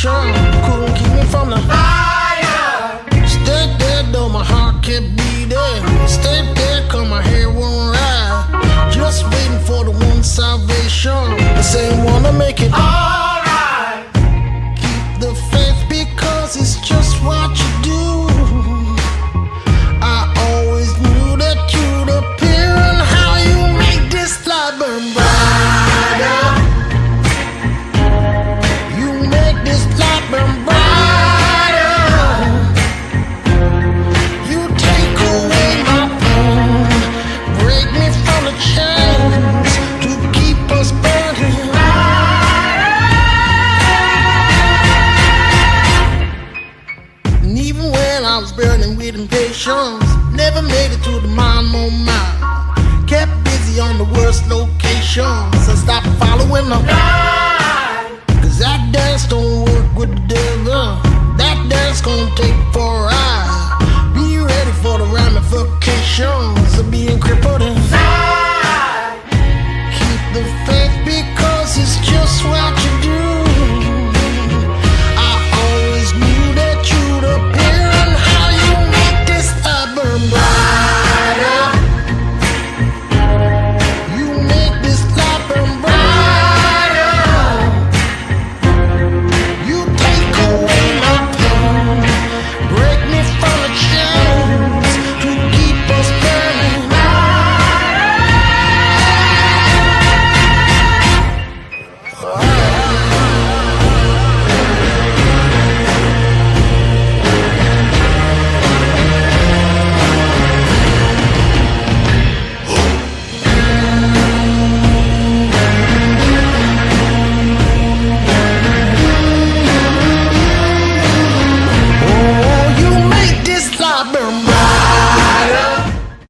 salvation couldn't keep me from the fire. Stayed there though my heart kept beating. Stayed there cause my hair won't ride. Just waiting for the one salvation, the same one to make it alright. Keep the faith because it's just what you do. I always knew that you'd appear and how you make this light burn brighter. You make this light burn brighter. You take away my pain, break me from the chains to keep us burning. And even when I was burning with impatience, never made it to the mile. Kept busy on the worst locations and stopped following the line. Cause that dance don't work with the devil. That dance gon' take